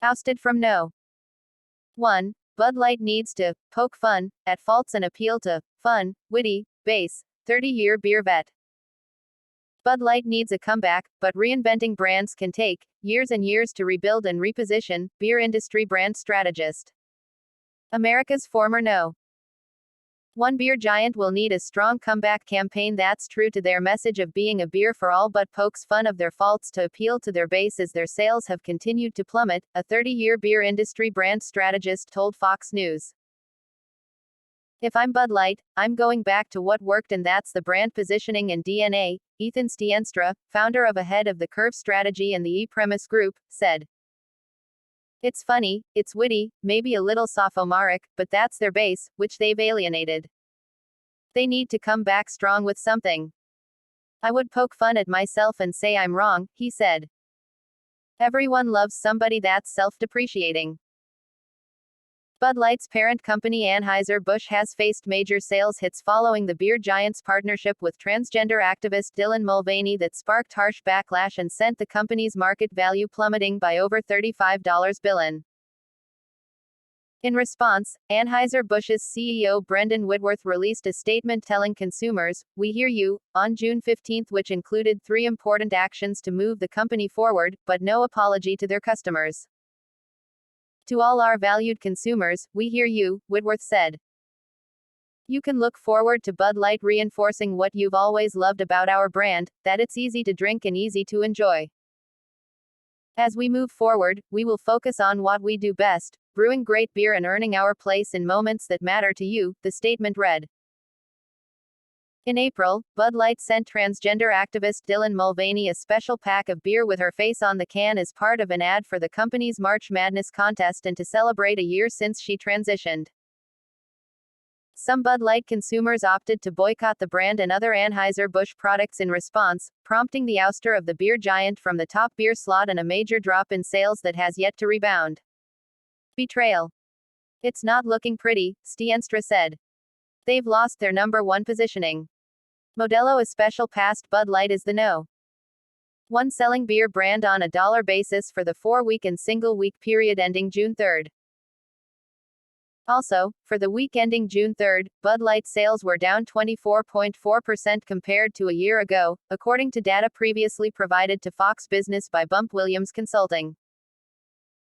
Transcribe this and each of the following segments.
Ousted from No. 1. Bud Light needs to poke fun at faults and appeal to fun, witty base. 30-year beer vet. Bud Light needs a comeback, but reinventing brands can take years and years to rebuild and reposition. Beer industry brand strategist. America's former No. 1 beer giant will need a strong comeback campaign that's true to their message of being a beer for all but pokes fun of their faults to appeal to their base as their sales have continued to plummet, a 30-year beer industry brand strategist told Fox News. If I'm Bud Light, I'm going back to what worked, and that's the brand positioning and DNA, Ethan Stienstra, founder of Ahead of the Curve Strategy and the E-Premise Group, said. It's funny, it's witty, maybe a little sophomoric, but that's their base, which they've alienated. They need to come back strong with something. I would poke fun at myself and say I'm wrong, he said. Everyone loves somebody that's self-depreciating. Bud Light's parent company Anheuser-Busch has faced major sales hits following the beer giant's partnership with transgender activist Dylan Mulvaney that sparked harsh backlash and sent the company's market value plummeting by over $35 billion. In response, Anheuser-Busch's CEO Brendan Whitworth released a statement telling consumers, "We hear you," on June 15, which included 3 important actions to move the company forward, but no apology to their customers. To all our valued consumers, we hear you, Whitworth said. You can look forward to Bud Light reinforcing what you've always loved about our brand, that it's easy to drink and easy to enjoy. As we move forward, we will focus on what we do best, brewing great beer and earning our place in moments that matter to you, the statement read. In April, Bud Light sent transgender activist Dylan Mulvaney a special pack of beer with her face on the can as part of an ad for the company's March Madness contest and to celebrate a year since she transitioned. Some Bud Light consumers opted to boycott the brand and other Anheuser-Busch products in response, prompting the ouster of the beer giant from the top beer slot and a major drop in sales that has yet to rebound. Betrayal. It's not looking pretty, Stienstra said. They've lost their number 1 positioning. Modelo Especial passed Bud Light as the No. 1 selling beer brand on a dollar basis for the 4-week and single-week period ending June 3. Also, for the week ending June 3, Bud Light sales were down 24.4% compared to a year ago, according to data previously provided to Fox Business by Bump Williams Consulting.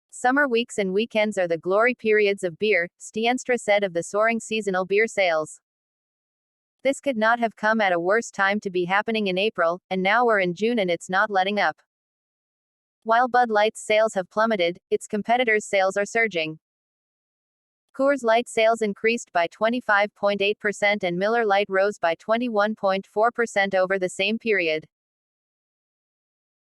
Summer weeks and weekends are the glory periods of beer, Stienstra said of the soaring seasonal beer sales. This could not have come at a worse time to be happening in April, and now we're in June and it's not letting up. While Bud Light's sales have plummeted, its competitors' sales are surging. Coors Light sales increased by 25.8% and Miller Lite rose by 21.4% over the same period.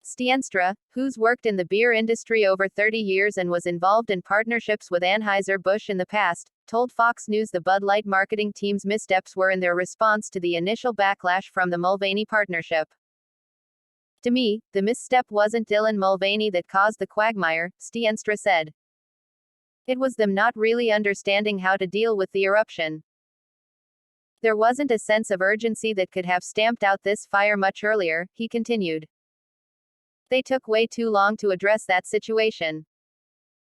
Stienstra, who's worked in the beer industry over 30 years and was involved in partnerships with Anheuser-Busch in the past, told Fox News the Bud Light marketing team's missteps were in their response to the initial backlash from the Mulvaney partnership. To me, the misstep wasn't Dylan Mulvaney that caused the quagmire, Stienstra said. It was them not really understanding how to deal with the eruption. There wasn't a sense of urgency that could have stamped out this fire much earlier, he continued. They took way too long to address that situation.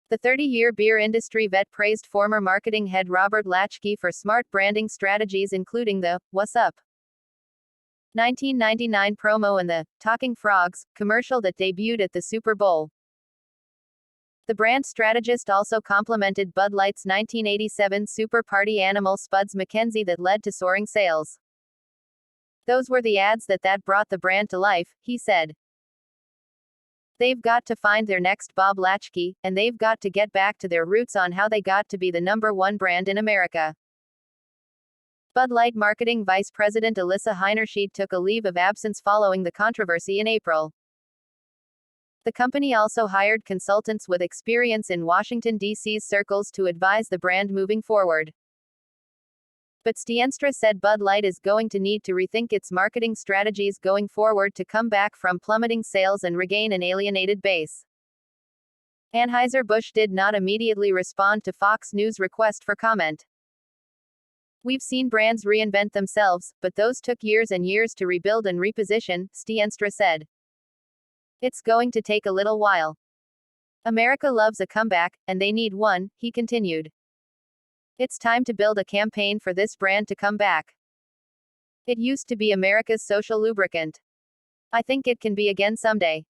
The 30-year beer industry vet praised former marketing head Robert Latchkey for smart branding strategies including the "What's Up?" 1999 promo and the "Talking Frogs" commercial that debuted at the Super Bowl. The brand strategist also complimented Bud Light's 1987 Super Party Animal Spuds McKenzie that led to soaring sales. Those were the ads that brought the brand to life, he said. They've got to find their next Bob Latchkey, and they've got to get back to their roots on how they got to be the number 1 brand in America. Bud Light marketing vice president Alyssa Heinerschied took a leave of absence following the controversy in April. The company also hired consultants with experience in Washington, D.C.'s circles to advise the brand moving forward. But Stienstra said Bud Light is going to need to rethink its marketing strategies going forward to come back from plummeting sales and regain an alienated base. Anheuser-Busch did not immediately respond to Fox News' request for comment. We've seen brands reinvent themselves, but those took years and years to rebuild and reposition, Stienstra said. It's going to take a little while. America loves a comeback, and they need one, he continued. It's time to build a campaign for this brand to come back. It used to be America's social lubricant. I think it can be again someday.